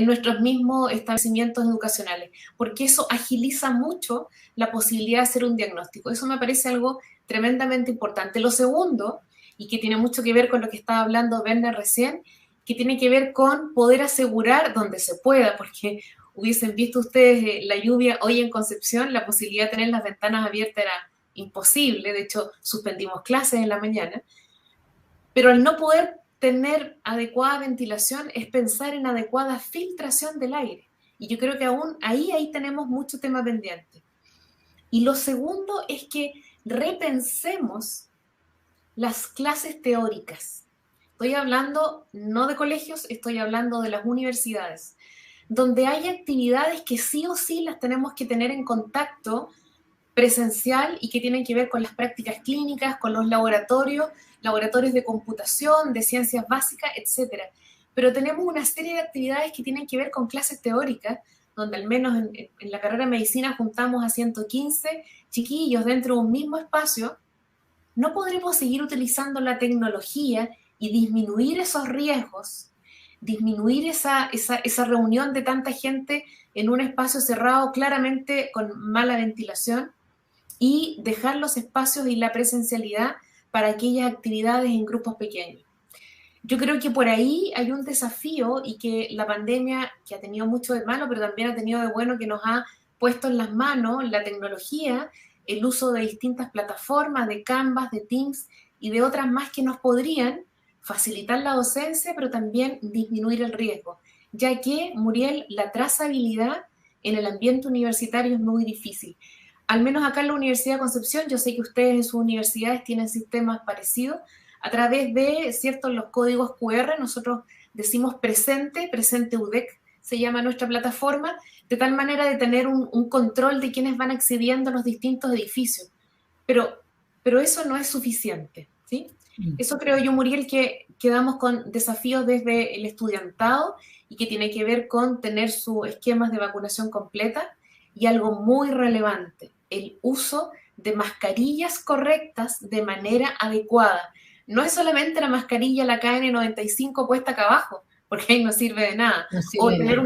S9: nuestros mismos establecimientos educacionales, porque eso agiliza mucho la posibilidad de hacer un diagnóstico. Eso me parece algo tremendamente importante. Lo segundo, y que tiene mucho que ver con lo que estaba hablando Werner recién, que tiene que ver con poder asegurar donde se pueda, porque hubiesen visto ustedes la lluvia hoy en Concepción, la posibilidad de tener las ventanas abiertas era imposible, de hecho suspendimos clases en la mañana, pero al no poder tener adecuada ventilación es pensar en adecuada filtración del aire, y yo creo que aún ahí tenemos mucho tema pendiente. Y lo segundo es que repensemos las clases teóricas. Estoy hablando no de colegios, estoy hablando de las universidades, donde hay actividades que sí o sí las tenemos que tener en contacto presencial y que tienen que ver con las prácticas clínicas, con los laboratorios de computación, de ciencias básicas, etc. Pero tenemos una serie de actividades que tienen que ver con clases teóricas, donde al menos en la carrera de medicina juntamos a 115 chiquillos dentro de un mismo espacio. No podremos seguir utilizando la tecnología y disminuir esos riesgos, disminuir esa reunión de tanta gente en un espacio cerrado, claramente con mala ventilación, y dejar los espacios y la presencialidad para aquellas actividades en grupos pequeños. Yo creo que por ahí hay un desafío y que la pandemia, que ha tenido mucho de malo, pero también ha tenido de bueno, que nos ha puesto en las manos la tecnología, el uso de distintas plataformas, de Canvas, de Teams y de otras más que nos podrían facilitar la docencia, pero también disminuir el riesgo, ya que, Muriel, la trazabilidad en el ambiente universitario es muy difícil. Al menos acá en la Universidad de Concepción, yo sé que ustedes en sus universidades tienen sistemas parecidos, a través de, ¿cierto?, los códigos QR, nosotros decimos presente UDEC, se llama nuestra plataforma, de tal manera de tener un control de quiénes van accediendo a los distintos edificios. Pero eso no es suficiente, ¿sí? Eso creo yo, Muriel, que quedamos con desafíos desde el estudiantado y que tiene que ver con tener sus esquemas de vacunación completa y algo muy relevante, el uso de mascarillas correctas de manera adecuada. No es solamente la mascarilla, la KN95 puesta acá abajo, porque ahí no sirve de nada.
S5: No sirve
S9: o tener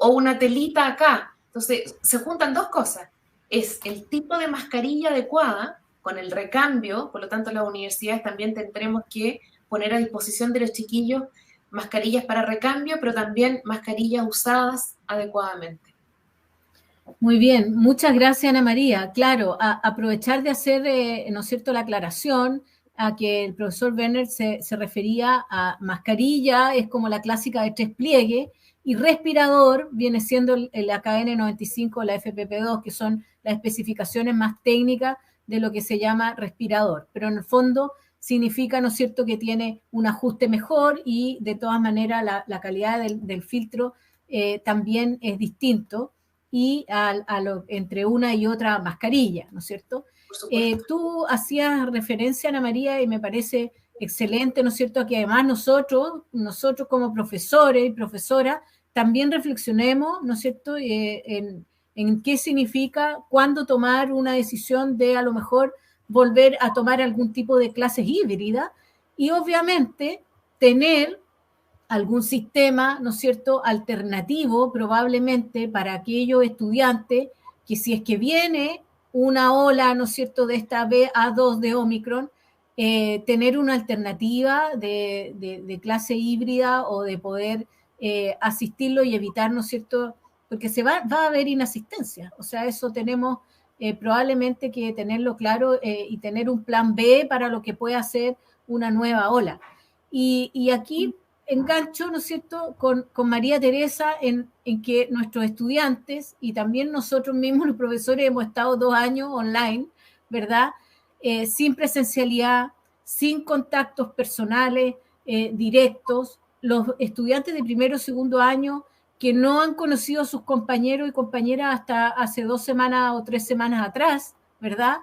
S9: una telita acá. Entonces, se juntan dos cosas. Es el tipo de mascarilla adecuada con el recambio, por lo tanto las universidades también tendremos que poner a disposición de los chiquillos mascarillas para recambio, pero también mascarillas usadas adecuadamente.
S5: Muy bien, muchas gracias, Ana María. Claro, aprovechar de hacer, ¿no es cierto?, la aclaración a que el profesor Werner se refería a mascarilla, es como la clásica de 3 pliegues, y respirador viene siendo el KN95 o la FPP2, que son las especificaciones más técnicas de lo que se llama respirador. Pero en el fondo significa, ¿no es cierto?, que tiene un ajuste mejor y de todas maneras la calidad del filtro también es distinto y entre una y otra mascarilla, ¿no es cierto? Tú hacías referencia, Ana María, y me parece excelente, ¿no es cierto?, a que además nosotros como profesores y profesoras también reflexionemos, ¿no es cierto?, en qué significa, cuándo tomar una decisión de a lo mejor volver a tomar algún tipo de clases híbridas y obviamente tener algún sistema, ¿no es cierto?, alternativo probablemente para aquellos estudiantes que si es que viene una ola, ¿no es cierto?, de esta BA2 de Omicron, tener una alternativa de clase híbrida o de poder asistirlo y evitar, ¿no es cierto?, porque va a haber inasistencia. O sea, eso tenemos probablemente que tenerlo claro y tener un plan B para lo que pueda ser una nueva ola. Y aquí engancho, ¿no es cierto?, con María Teresa en que nuestros estudiantes y también nosotros mismos, los profesores, hemos estado 2 años online, ¿verdad?, sin presencialidad, sin contactos personales directos. Los estudiantes de primero o segundo año que no han conocido a sus compañeros y compañeras hasta hace 2 semanas o 3 semanas atrás, ¿verdad?,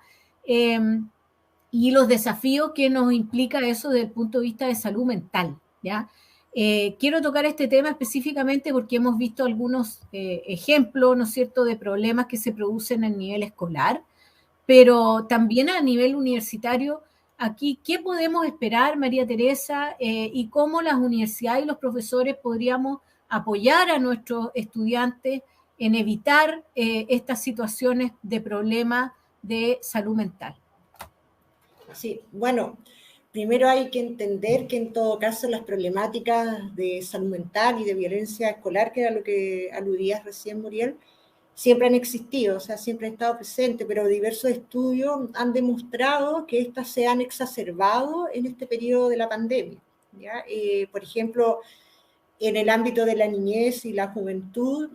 S5: y los desafíos que nos implica eso desde el punto de vista de salud mental, ¿ya? Quiero tocar este tema específicamente porque hemos visto algunos ejemplos, ¿no es cierto?, de problemas que se producen a nivel escolar, pero también a nivel universitario. Aquí, ¿qué podemos esperar, María Teresa, y cómo las universidades y los profesores podríamos apoyar a nuestros estudiantes en evitar estas situaciones de problemas de salud mental?
S10: Sí, bueno, primero hay que entender que en todo caso las problemáticas de salud mental y de violencia escolar, que era lo que aludías recién, Muriel, siempre han existido, o sea, siempre han estado presentes, pero diversos estudios han demostrado que estas se han exacerbado en este periodo de la pandemia, ¿ya? Por ejemplo, en el ámbito de la niñez y la juventud,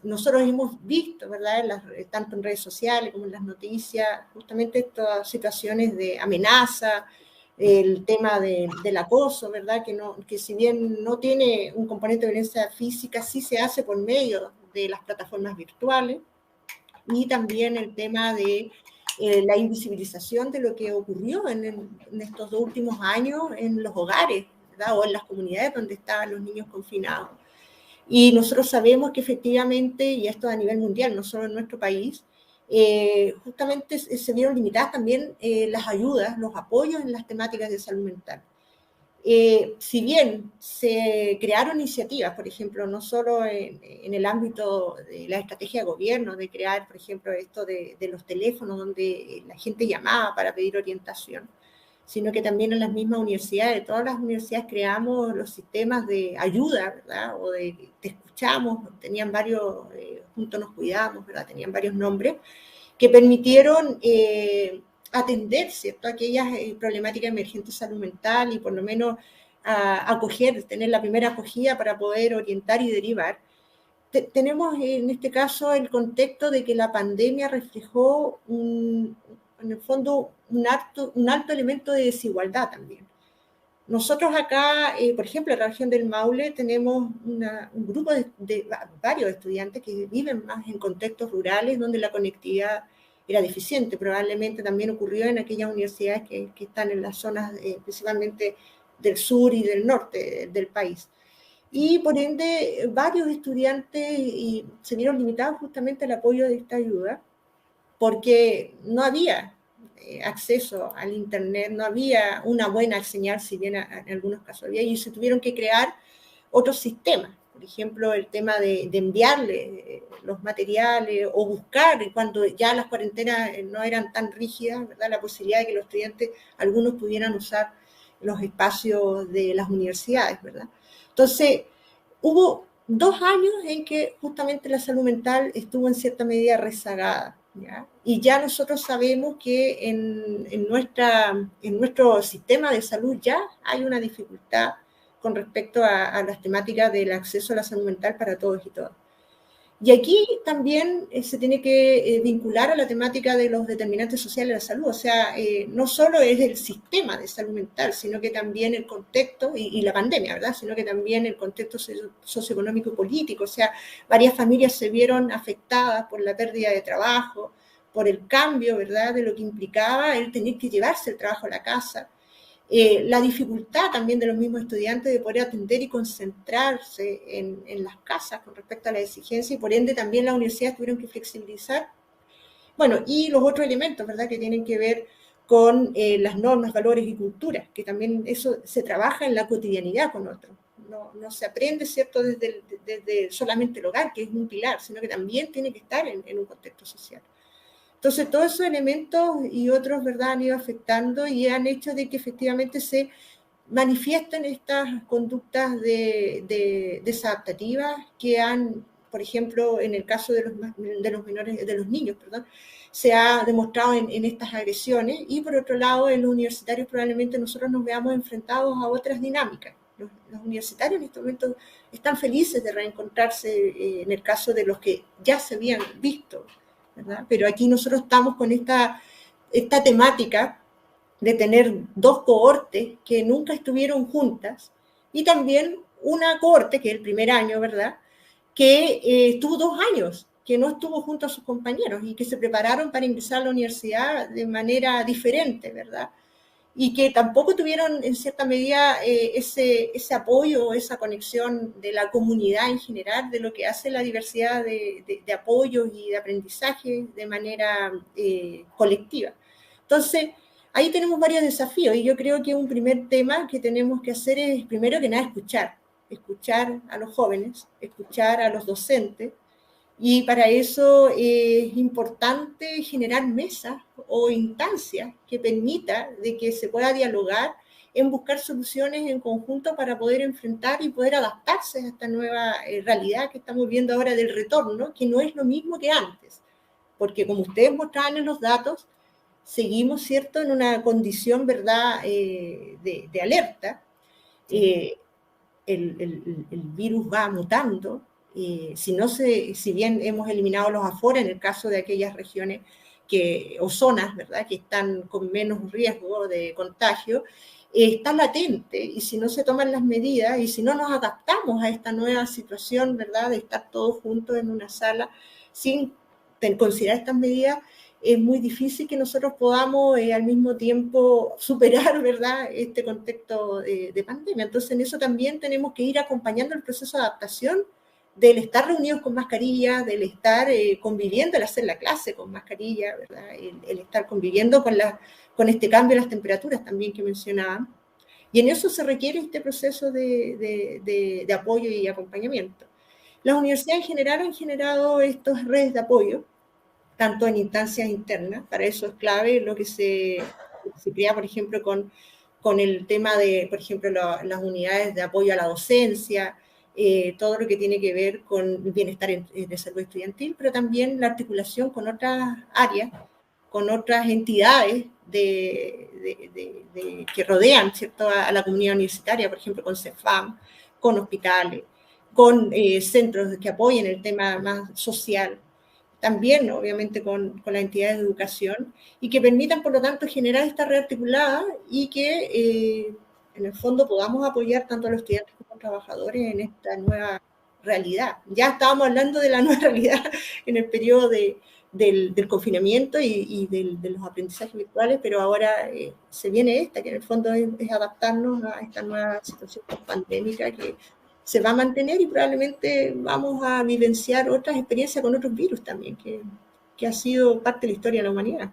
S10: nosotros hemos visto, ¿verdad?, tanto en redes sociales como en las noticias, justamente estas situaciones de amenaza, el tema del acoso, ¿verdad?, que si bien no tiene un componente de violencia física, sí se hace por medio de las plataformas virtuales, y también el tema de la invisibilización de lo que ocurrió en estos 2 últimos años en los hogares, ¿verdad?, o en las comunidades donde estaban los niños confinados. Y nosotros sabemos que efectivamente, y esto a nivel mundial, no solo en nuestro país, justamente se vieron limitadas también las ayudas, los apoyos en las temáticas de salud mental. Si bien se crearon iniciativas, por ejemplo, no solo en el ámbito de la estrategia de gobierno, de crear, por ejemplo, esto de los teléfonos donde la gente llamaba para pedir orientación, sino que también en las mismas universidades, todas las universidades creamos los sistemas de ayuda, ¿verdad?, o de te escuchamos, tenían varios, juntos nos cuidamos, ¿verdad?, tenían varios nombres, que permitieron atender, ¿cierto?, aquellas problemáticas emergentes de salud mental y por lo menos acoger, tener la primera acogida para poder orientar y derivar. Tenemos en este caso el contexto de que la pandemia reflejó en el fondo un alto elemento de desigualdad también. Nosotros acá, por ejemplo, en la región del Maule tenemos un grupo de varios estudiantes que viven más en contextos rurales donde la conectividad era deficiente. Probablemente también ocurrió en aquellas universidades que están en las zonas principalmente del sur y del norte del país. Y por ende, varios estudiantes se vieron limitados justamente al apoyo de esta ayuda, porque no había acceso al internet, no había una buena señal, si bien en algunos casos había, y se tuvieron que crear otros sistemas. Por ejemplo, el tema de enviarle los materiales o buscar, cuando ya las cuarentenas no eran tan rígidas, ¿verdad?, la posibilidad de que los estudiantes, algunos pudieran usar los espacios de las universidades, ¿verdad? Entonces, hubo 2 años en que justamente la salud mental estuvo en cierta medida rezagada, ¿ya? Y ya nosotros sabemos que en nuestro sistema de salud ya hay una dificultad con respecto a las temáticas del acceso a la salud mental para todos y todas. Y aquí también se tiene que vincular a la temática de los determinantes sociales de la salud, o sea, no solo es el sistema de salud mental, sino que también el contexto, y la pandemia, ¿verdad?, sino que también el contexto socioeconómico y político, o sea, varias familias se vieron afectadas por la pérdida de trabajo, por el cambio, ¿verdad?, de lo que implicaba el tener que llevarse el trabajo a la casa. La dificultad también de los mismos estudiantes de poder atender y concentrarse en las casas con respecto a la exigencia, y por ende también las universidades tuvieron que flexibilizar. Bueno, y los otros elementos, ¿verdad?, que tienen que ver con las normas, valores y culturas, que también eso se trabaja en la cotidianidad con otros. No se aprende, ¿cierto?, desde solamente el hogar, que es un pilar, sino que también tiene que estar en un contexto social. Entonces, todos esos elementos y otros, ¿verdad?, han ido afectando y han hecho de que efectivamente se manifiesten estas conductas desadaptativas que han, por ejemplo, en el caso de los niños, se ha demostrado en estas agresiones, y por otro lado, en los universitarios probablemente nosotros nos veamos enfrentados a otras dinámicas. Los universitarios en este momento están felices de reencontrarse en el caso de los que ya se habían visto, ¿verdad? Pero aquí nosotros estamos con esta temática de tener 2 cohortes que nunca estuvieron juntas, y también una cohorte, que es el primer año, ¿verdad?, que estuvo 2 años que no estuvo junto a sus compañeros y que se prepararon para ingresar a la universidad de manera diferente, ¿verdad? Y que tampoco tuvieron en cierta medida ese apoyo, esa conexión de la comunidad en general, de lo que hace la diversidad de apoyos y de aprendizaje de manera colectiva. Entonces, ahí tenemos varios desafíos y yo creo que un primer tema que tenemos que hacer es, primero que nada, escuchar a los jóvenes, escuchar a los docentes, y para eso es importante generar mesas o instancias que permita de que se pueda dialogar en buscar soluciones en conjunto para poder enfrentar y poder adaptarse a esta nueva realidad que estamos viendo ahora del retorno, que no es lo mismo que antes, porque como ustedes mostraban en los datos, seguimos, ¿cierto?, en una condición, ¿verdad?, de alerta. El virus va mutando. Si bien hemos eliminado los aforas en el caso de aquellas regiones o zonas, ¿verdad?, que están con menos riesgo de contagio, está latente, y si no se toman las medidas y si no nos adaptamos a esta nueva situación, ¿verdad?, de estar todos juntos en una sala sin considerar estas medidas, es muy difícil que nosotros podamos al mismo tiempo superar, ¿verdad?, este contexto de pandemia. Entonces, en eso también tenemos que ir acompañando el proceso de adaptación del estar reunidos con mascarilla, del estar conviviendo, el hacer la clase con mascarilla, ¿verdad?, el estar conviviendo con este cambio de las temperaturas también que mencionaban. Y en eso se requiere este proceso de apoyo y acompañamiento. Las universidades en general han generado estas redes de apoyo, tanto en instancias internas, para eso es clave lo que se crea, por ejemplo, con el tema de, por ejemplo, las unidades de apoyo a la docencia, todo lo que tiene que ver con el bienestar de salud estudiantil, pero también la articulación con otras áreas, con otras entidades que rodean, ¿cierto?, a la comunidad universitaria, por ejemplo, con CEFAM, con hospitales, con centros que apoyen el tema más social, también, ¿no?, obviamente con las entidades de educación, y que permitan, por lo tanto, generar esta red articulada y que en el fondo podamos apoyar tanto a los estudiantes como a los trabajadores en esta nueva realidad. Ya estábamos hablando de la nueva realidad en el periodo del confinamiento y de los aprendizajes virtuales, pero ahora se viene esta, que en el fondo es adaptarnos a esta nueva situación pandémica que se va a mantener y probablemente vamos a vivenciar otras experiencias con otros virus también, que ha sido parte de la historia de la humanidad.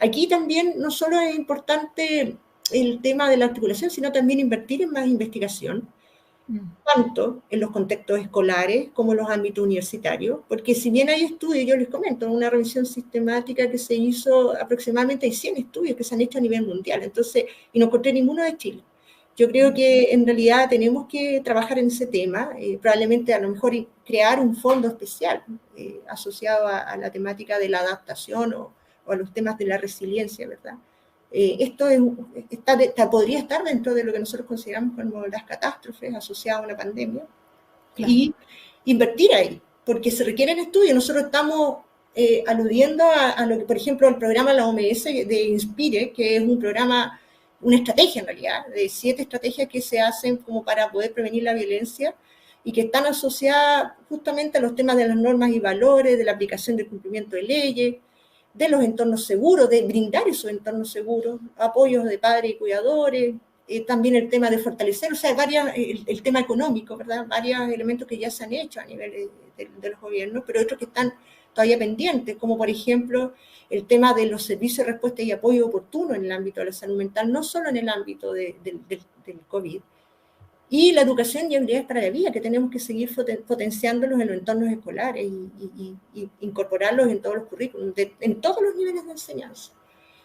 S10: Aquí también no solo es importante el tema de la articulación, sino también invertir en más investigación, tanto en los contextos escolares como en los ámbitos universitarios, porque si bien hay estudios, yo les comento, una revisión sistemática que se hizo, aproximadamente hay 100 estudios que se han hecho a nivel mundial, entonces, y no encontré ninguno de Chile. Yo creo que en realidad tenemos que trabajar en ese tema, probablemente a lo mejor crear un fondo especial asociado a la temática de la adaptación o a los temas de la resiliencia, ¿verdad? Esto podría estar dentro de lo que nosotros consideramos como las catástrofes asociadas a una pandemia, claro, y invertir ahí, porque se requieren estudios. Nosotros estamos aludiendo a lo que, por ejemplo, el programa de la OMS de Inspire, que es un programa, una estrategia en realidad, de 7 estrategias que se hacen como para poder prevenir la violencia y que están asociadas justamente a los temas de las normas y valores, de la aplicación del cumplimiento de leyes, de los entornos seguros, de brindar esos entornos seguros, apoyos de padres y cuidadores, también el tema de fortalecer, o sea, el tema económico, ¿verdad? Varios elementos que ya se han hecho a nivel de los gobiernos, pero otros que están todavía pendientes, como por ejemplo el tema de los servicios de respuesta y apoyo oportuno en el ámbito de la salud mental, no solo en el ámbito del COVID, y la educación y habilidades para la vida, que tenemos que seguir potenciándolos en los entornos escolares y incorporarlos en todos los currículos, en todos los niveles de enseñanza.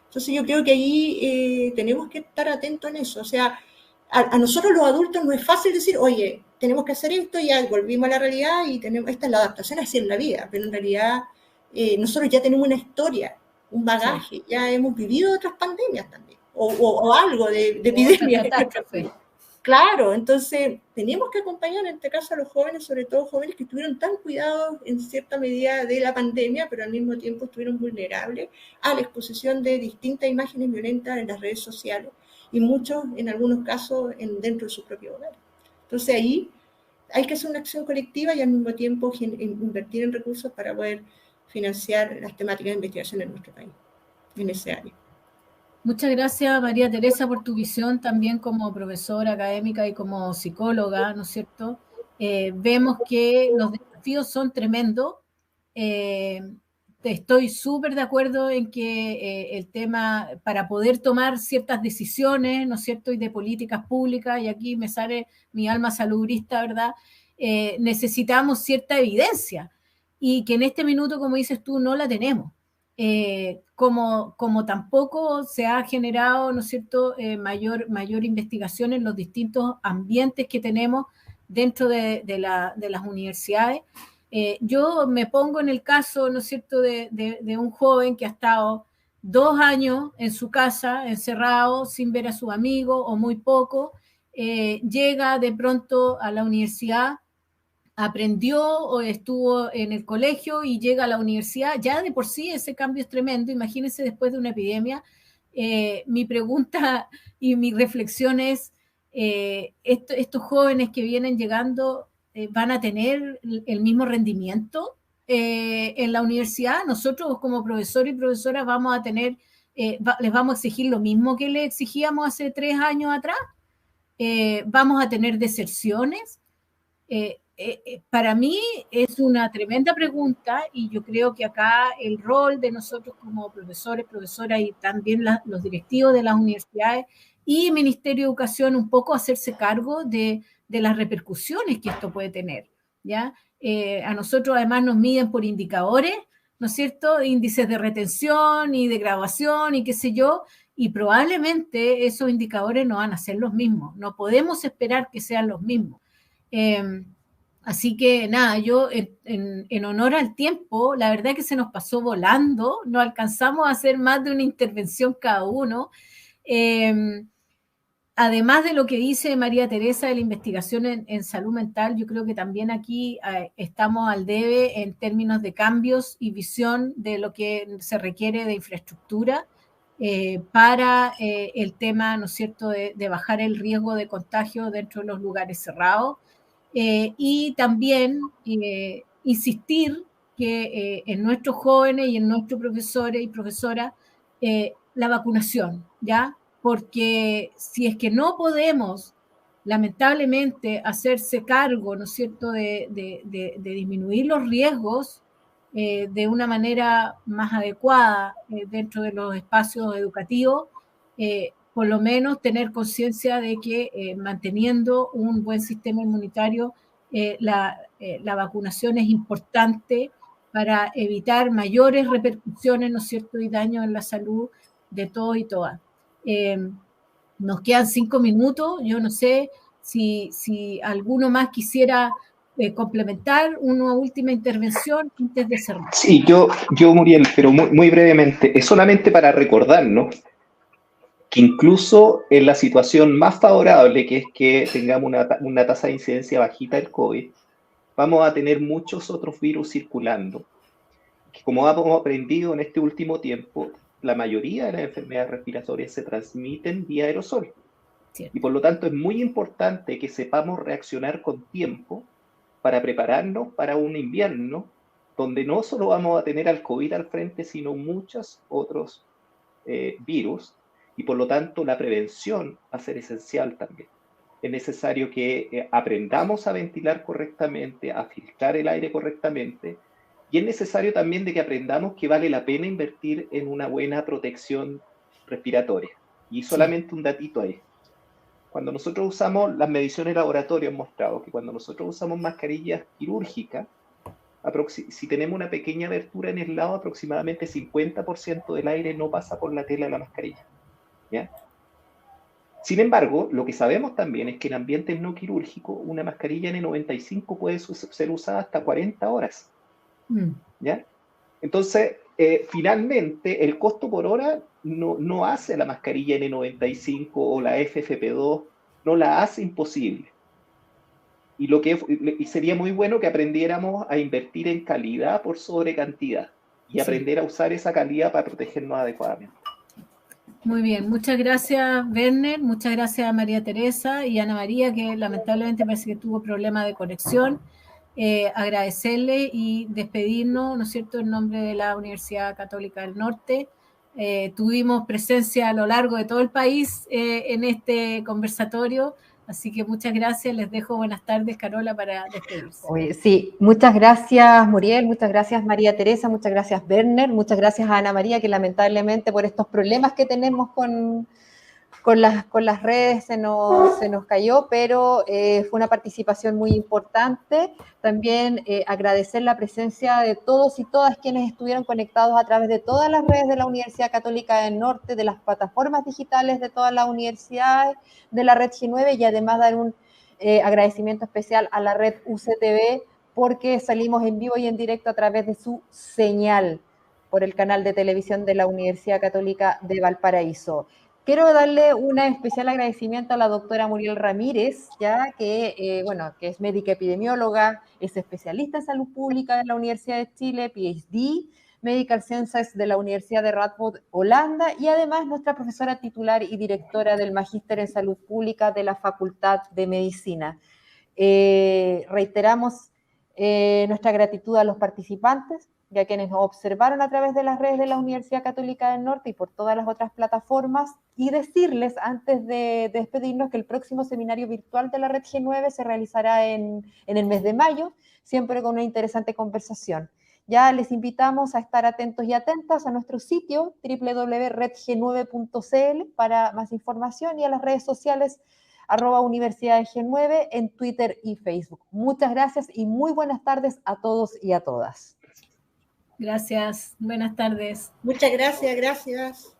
S10: Entonces yo creo que ahí tenemos que estar atentos en eso. O sea, a nosotros los adultos no es fácil decir, oye, tenemos que hacer esto, ya volvimos a la realidad y esta es la adaptación así en la vida, pero en realidad nosotros ya tenemos una historia, un bagaje, sí, ya hemos vivido otras pandemias también, o algo de epidemia. Claro, entonces tenemos que acompañar en este caso a los jóvenes, sobre todo jóvenes que estuvieron tan cuidados en cierta medida de la pandemia, pero al mismo tiempo estuvieron vulnerables a la exposición de distintas imágenes violentas en las redes sociales y muchos, en algunos casos, dentro de su propio hogar. Entonces ahí hay que hacer una acción colectiva y al mismo tiempo invertir en recursos para poder financiar las temáticas de investigación en nuestro país, en ese área.
S5: Muchas gracias, María Teresa, por tu visión también como profesora académica y como psicóloga, ¿no es cierto? Vemos que los desafíos son tremendos. Estoy súper de acuerdo en que el tema, para poder tomar ciertas decisiones, ¿no es cierto?, y de políticas públicas, y aquí me sale mi alma salubrista, ¿verdad?, necesitamos cierta evidencia, y que en este minuto, como dices tú, no la tenemos. Como tampoco se ha generado, ¿no es cierto?, mayor investigación en los distintos ambientes que tenemos dentro de las universidades. Yo me pongo en el caso, ¿no es cierto?, de un joven que ha estado 2 años en su casa, encerrado, sin ver a sus amigos o muy poco, llega de pronto a la universidad, aprendió o estuvo en el colegio y llega a la universidad. Ya de por sí ese cambio es tremendo. Imagínense después de una epidemia. Mi pregunta y mi reflexión es, estos jóvenes que vienen llegando van a tener el mismo rendimiento en la universidad. Nosotros como profesores y profesoras vamos a tener, les vamos a exigir lo mismo que les exigíamos hace 3 años atrás. Vamos a tener deserciones. Para mí es una tremenda pregunta, y yo creo que acá el rol de nosotros como profesores, profesoras y también los directivos de las universidades y Ministerio de Educación, un poco hacerse cargo de las repercusiones que esto puede tener, ¿ya? A nosotros además nos miden por indicadores, ¿no es cierto?, índices de retención y de graduación y qué sé yo, y probablemente esos indicadores no van a ser los mismos, no podemos esperar que sean los mismos. Así que nada, yo en honor al tiempo, la verdad que se nos pasó volando, no alcanzamos a hacer más de una intervención cada uno. Además de lo que dice María Teresa de la investigación en salud mental, yo creo que también aquí estamos al debe en términos de cambios y visión de lo que se requiere de infraestructura para el tema, ¿no es cierto?, de bajar el riesgo de contagio dentro de los lugares cerrados. Y también insistir que en nuestros jóvenes y en nuestros profesores y profesoras la vacunación, ¿ya? Porque si es que no podemos, lamentablemente, hacerse cargo, ¿no es cierto?, de disminuir los riesgos de una manera más adecuada dentro de los espacios educativos, por lo menos tener conciencia de que manteniendo un buen sistema inmunitario, la vacunación es importante para evitar mayores repercusiones, ¿no es cierto?, y daños en la salud de todos y todas. Nos quedan 5 minutos, yo no sé si alguno más quisiera complementar una última intervención antes de cerrar.
S8: Sí, yo Muriel, pero muy brevemente, es solamente para recordarnos que incluso en la situación más favorable, que es que tengamos una tasa de incidencia bajita del COVID, vamos a tener muchos otros virus circulando, que como hemos aprendido en este último tiempo, la mayoría de las enfermedades respiratorias se transmiten vía aerosol.
S5: Cierto.
S8: Y por lo tanto es muy importante que sepamos reaccionar con tiempo para prepararnos para un invierno donde no solo vamos a tener al COVID al frente, sino muchos otros virus, y por lo tanto la prevención va a ser esencial también. Es necesario que aprendamos a ventilar correctamente, a filtrar el aire correctamente, y es necesario también de que aprendamos que vale la pena invertir en una buena protección respiratoria. Y solamente un datito ahí. Cuando nosotros usamos, las mediciones de laboratorio han mostrado que cuando nosotros usamos mascarillas quirúrgicas, si tenemos una pequeña abertura en el lado, aproximadamente 50% del aire no pasa por la tela de la mascarilla, ¿ya? Sin embargo, lo que sabemos también es que en ambientes no quirúrgicos, una mascarilla N95 puede ser usada hasta 40 horas, ¿ya? Entonces, finalmente, el costo por hora no hace la mascarilla N95 o la FFP2, no la hace imposible. Y sería muy bueno que aprendiéramos a invertir en calidad por sobre cantidad y aprender a usar esa calidad para protegernos adecuadamente.
S5: Muy bien, muchas gracias Werner, muchas gracias a María Teresa y Ana María, que lamentablemente parece que tuvo problema de conexión. Agradecerle y despedirnos, ¿no es cierto?, en nombre de la Universidad Católica del Norte. Tuvimos presencia a lo largo de todo el país en este conversatorio, así que muchas gracias, les dejo buenas tardes, Carola, para despedirse.
S2: Sí, muchas gracias Muriel, muchas gracias María Teresa, muchas gracias Werner, muchas gracias a Ana María, que lamentablemente por estos problemas que tenemos con las redes se nos cayó, pero fue una participación muy importante. También agradecer la presencia de todos y todas quienes estuvieron conectados a través de todas las redes de la Universidad Católica del Norte, de las plataformas digitales de todas las universidades, de la red G9, y además dar un agradecimiento especial a la red UCTV, porque salimos en vivo y en directo a través de su señal por el canal de televisión de la Universidad Católica de Valparaíso. Quiero darle un especial agradecimiento a la doctora Muriel Ramírez, ya que, que es médica epidemióloga, es especialista en salud pública de la Universidad de Chile, PhD, Medical Sciences de la Universidad de Radboud, Holanda, y además nuestra profesora titular y directora del Magíster en Salud Pública de la Facultad de Medicina. Reiteramos nuestra gratitud a los participantes, ya quienes nos observaron a través de las redes de la Universidad Católica del Norte y por todas las otras plataformas, y decirles antes de despedirnos que el próximo seminario virtual de la Red G9 se realizará en el mes de mayo, siempre con una interesante conversación. Ya les invitamos a estar atentos y atentas a nuestro sitio www.redg9.cl para más información, y a las redes sociales @Universidad G9 en Twitter y Facebook. Muchas gracias y muy buenas tardes a todos y a todas.
S5: Gracias, buenas tardes.
S10: Muchas gracias, gracias.